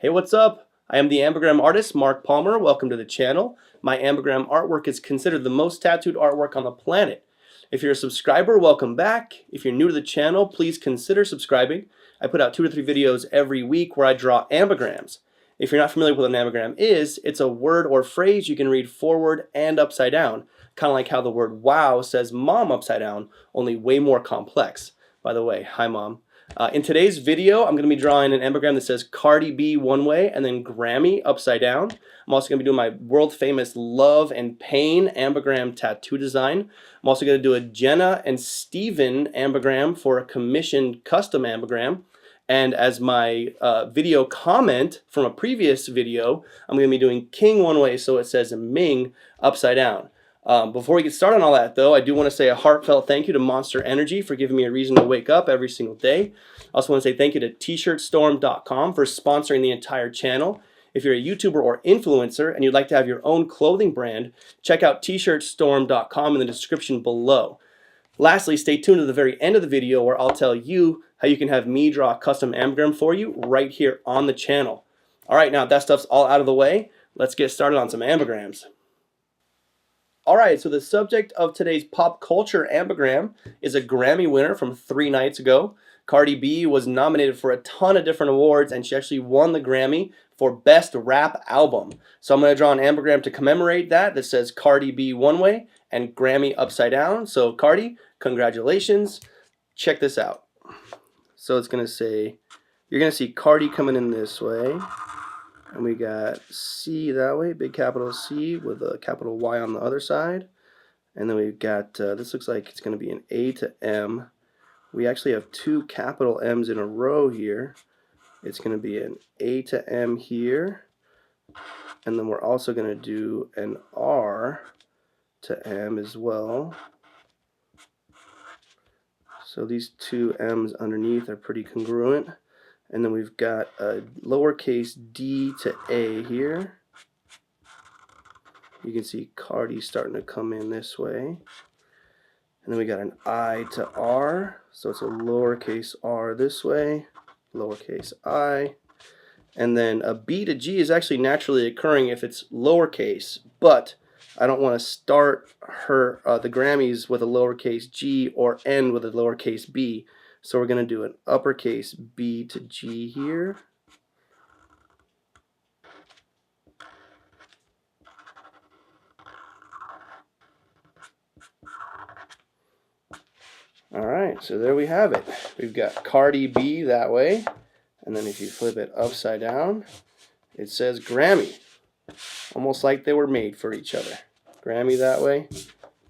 Hey, what's up? I am the Ambigram artist, Mark Palmer. Welcome to the channel. My Ambigram artwork is considered the most tattooed artwork on the planet. If you're a subscriber, welcome back. If you're new to the channel, please consider subscribing. I put out 2 to 3 videos every week where I draw ambigrams. If you're not familiar with what an ambigram is, it's a word or phrase you can read forward and upside down, kind of like how the word wow says mom upside down, only way more complex. By the way, hi mom. In today's video, I'm going to be drawing an ambigram that says Cardi B one way and then Grammy upside down. I'm also going to be doing my world famous Love and Pain ambigram tattoo design. I'm also going to do a Jenna and Steven ambigram for a commissioned custom ambigram. And as my video comment from a previous video, I'm going to be doing King one way, so it says Ming upside down. Before we get started on all that, though, I do want to say a heartfelt thank you to Monster Energy for giving me a reason to wake up every single day. I also want to say thank you to tshirtstorm.com for sponsoring the entire channel. If you're a YouTuber or influencer and you'd like to have your own clothing brand, check out tshirtstorm.com in the description below. Lastly, stay tuned to the very end of the video where I'll tell you how you can have me draw a custom ambigram for you right here on the channel. All right, now that stuff's all out of the way, let's get started on some ambigrams. Alright, so the subject of today's pop culture ambigram is a Grammy winner from 3 nights ago. Cardi B was nominated for a ton of different awards and she actually won the Grammy for Best Rap Album. So I'm going to draw an ambigram to commemorate that says Cardi B one way and Grammy upside down. So Cardi, congratulations. Check this out. So it's going to say, you're going to see Cardi coming in this way. And we got C that way, big capital C with a capital Y on the other side. And then we've got, this looks like it's going to be an A to M. We actually have 2 capital M's in a row here. It's going to be an A to M here. And then we're also going to do an R to M as well. So these 2 M's underneath are pretty congruent. And then we've got a lowercase d to A here. You can see Cardi starting to come in this way. And then we got an I to R. So it's a lowercase r this way, lowercase I. And then a B to G is actually naturally occurring if it's lowercase. But I don't want to start the Grammys with a lowercase g or end with a lowercase b. So we're going to do an uppercase B to G here. Alright, so there we have it. We've got Cardi B that way. And then if you flip it upside down, it says Grammy. Almost like they were made for each other. Grammy that way,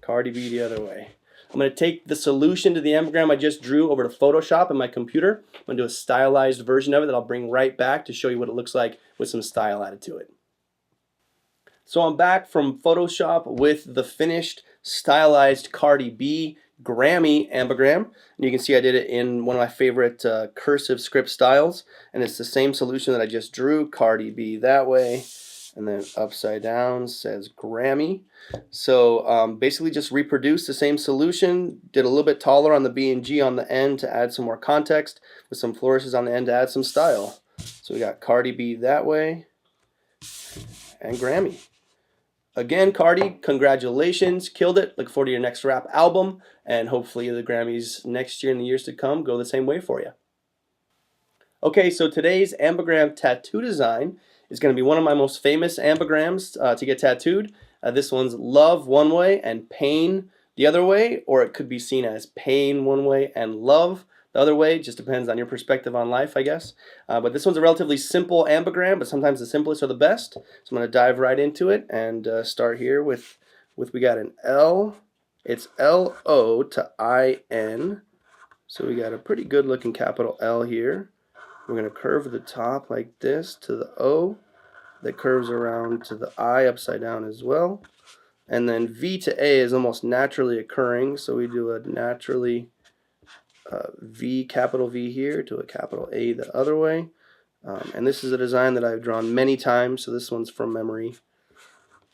Cardi B the other way. I'm going to take the solution to the ambigram I just drew over to Photoshop in my computer. I'm going to do a stylized version of it that I'll bring right back to show you what it looks like with some style added to it. So I'm back from Photoshop with the finished stylized Cardi B Grammy ambigram. And you can see I did it in one of my favorite cursive script styles. And it's the same solution that I just drew, Cardi B that way. And then upside down says Grammy. So basically just reproduced the same solution, did a little bit taller on the B and G on the end to add some more context, with some flourishes on the end to add some style. So we got Cardi B that way, and Grammy. Again, Cardi, congratulations, killed it. Look forward to your next rap album, and hopefully the Grammys next year and the years to come go the same way for you. Okay, so today's ambigram tattoo design is going to be one of my most famous ambigrams to get tattooed. This one's Love one way and Pain the other way, or it could be seen as Pain one way and Love the other way. Just depends on your perspective on life, I guess. But this one's a relatively simple ambigram, but sometimes the simplest are the best. So I'm going to dive right into it and start here with we got an L. It's L-O to I-N. So we got a pretty good looking capital L here. We're going to curve the top like this to the O. That curves around to the I upside down as well. And then V to A is almost naturally occurring. So we do a naturally V, capital V here to a capital A the other way. And this is a design that I've drawn many times. So this one's from memory.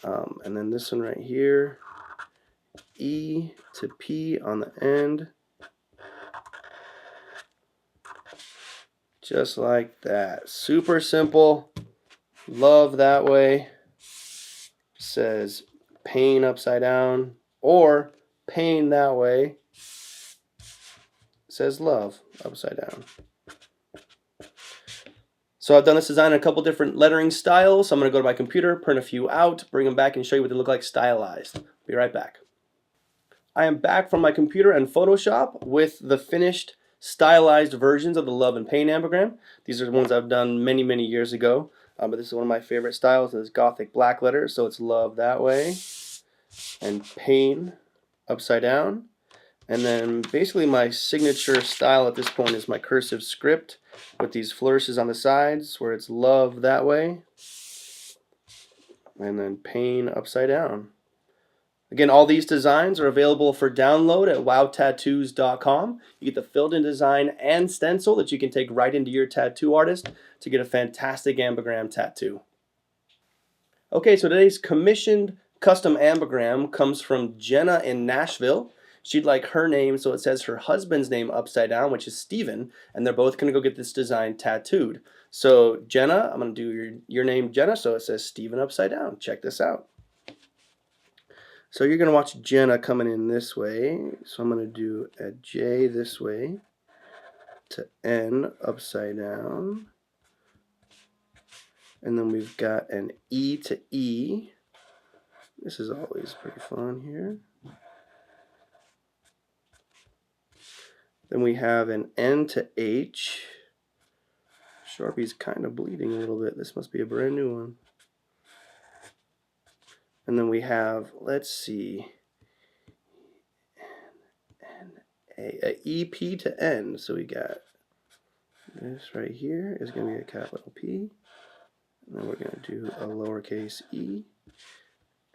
And then this one right here. E to P on the end. Just like that. Super simple. Love that way. Says pain upside down, or pain that way. Says love upside down. So I've done this design in a couple different lettering styles. So I'm going to go to my computer, print a few out, bring them back, and show you what they look like stylized. Be right back. I am back from my computer and Photoshop with the finished stylized versions of the Love and Pain ambigram. These are the ones I've done many, many years ago. But this is one of my favorite styles. It's Gothic black letters, so it's love that way, and pain upside down. And then basically my signature style at this point is my cursive script with these flourishes on the sides where it's love that way, and then pain upside down. Again, all these designs are available for download at wowtattoos.com. You get the filled-in design and stencil that you can take right into your tattoo artist to get a fantastic ambigram tattoo. Okay, so today's commissioned custom ambigram comes from Jenna in Nashville. She'd like her name, so it says her husband's name upside down, which is Steven, and they're both going to go get this design tattooed. So Jenna, I'm going to do your name, Jenna, so it says Steven upside down. Check this out. So you're going to watch Jenna coming in this way. So I'm going to do a J this way to N upside down. And then we've got an E to E. This is always pretty fun here. Then we have an N to H. Sharpie's kind of bleeding a little bit. This must be a brand new one. And then we have, let's see, a EP to N. So we got this right here is going to be a capital P. And then we're going to do a lowercase e.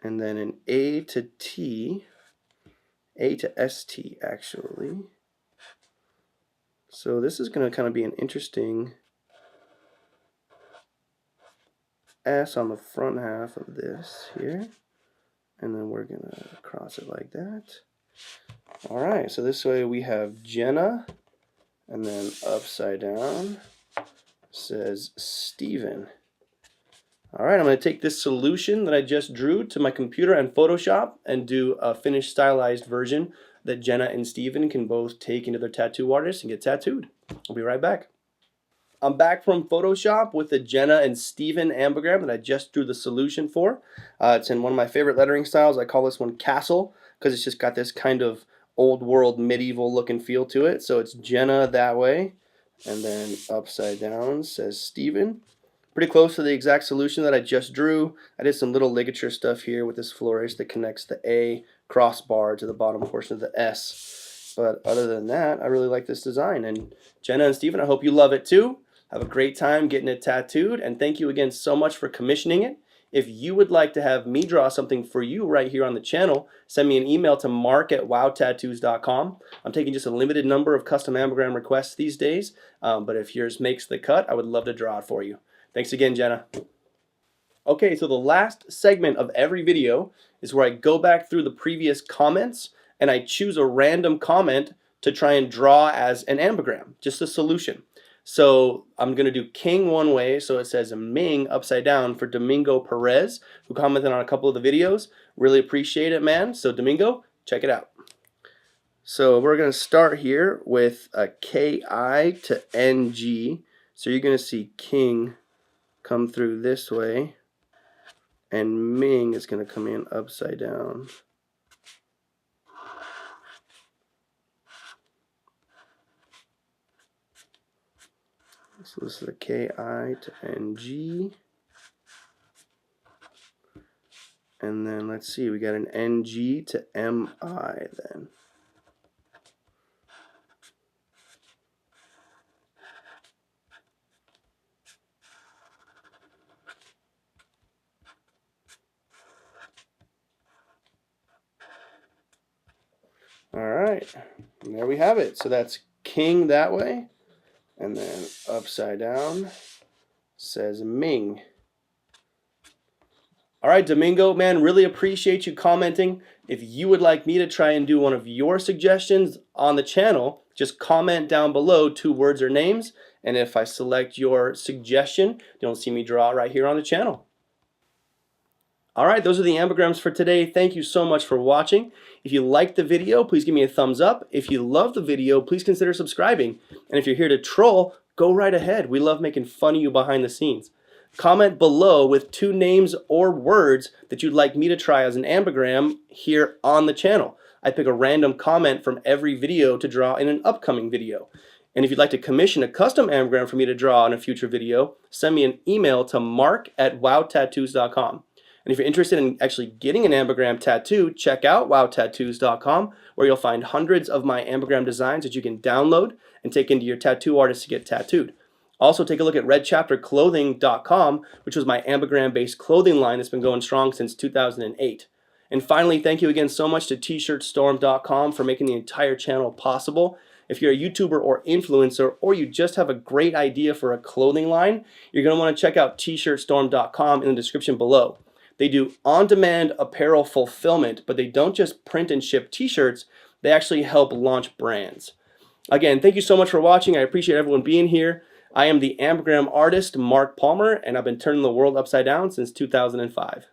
And then an A to T, A to ST actually. So this is going to kind of be an interesting S on the front half of this here. And then we're going to cross it like that. Alright, so this way we have Jenna, and then upside down says Steven. Alright, I'm going to take this solution that I just drew to my computer and Photoshop and do a finished stylized version that Jenna and Steven can both take into their tattoo artist and get tattooed. I'll be right back. I'm back from Photoshop with the Jenna and Steven ambigram that I just drew the solution for. It's in one of my favorite lettering styles. I call this one Castle because it's just got this kind of old world medieval looking feel to it. So it's Jenna that way, and then upside down says Steven. Pretty close to the exact solution that I just drew. I did some little ligature stuff here with this flourish that connects the A crossbar to the bottom portion of the S. But other than that, I really like this design. And Jenna and Steven, I hope you love it too. Have a great time getting it tattooed, and thank you again so much for commissioning it. If you would like to have me draw something for you right here on the channel, send me an email to mark@wowtattoos.com. I'm taking just a limited number of custom ambigram requests these days, but if yours makes the cut, I would love to draw it for you. Thanks again, Jenna. Okay, so the last segment of every video is where I go back through the previous comments and I choose a random comment to try and draw as an ambigram, just a solution. So I'm going to do King one way, so it says Ming upside down for Domingo Perez, who commented on a couple of the videos. Really appreciate it, man. So Domingo, check it out. So we're going to start here with a KI to NG. So you're going to see King come through this way, and Ming is going to come in upside down. So this is a KI to NG. And then let's see, we got an NG to MI then. Alright, and there we have it. So that's King that way. And then upside down says Ming. Alright, Domingo, man, really appreciate you commenting. If you would like me to try and do one of your suggestions on the channel, just comment down below 2 words or names, And if I select your suggestion, you'll see me draw right here on the channel. All right, those are the ambigrams for today. Thank you so much for watching. If you liked the video, please give me a thumbs up. If you love the video, please consider subscribing. And if you're here to troll, go right ahead. We love making fun of you behind the scenes. Comment below with 2 names or words that you'd like me to try as an ambigram here on the channel. I pick a random comment from every video to draw in an upcoming video. And if you'd like to commission a custom ambigram for me to draw in a future video, send me an email to mark@wowtattoos.com. And if you're interested in actually getting an ambigram tattoo, check out wowtattoos.com, where you'll find hundreds of my ambigram designs that you can download and take into your tattoo artist to get tattooed. Also, take a look at redchapterclothing.com, which was my ambigram-based clothing line that's been going strong since 2008. And finally, thank you again so much to tshirtstorm.com for making the entire channel possible. If you're a YouTuber or influencer, or you just have a great idea for a clothing line, you're going to want to check out tshirtstorm.com in the description below. They do on-demand apparel fulfillment, but they don't just print and ship t-shirts, they actually help launch brands. Again, thank you so much for watching. I appreciate everyone being here. I am the Ambigram artist, Mark Palmer, and I've been turning the world upside down since 2005.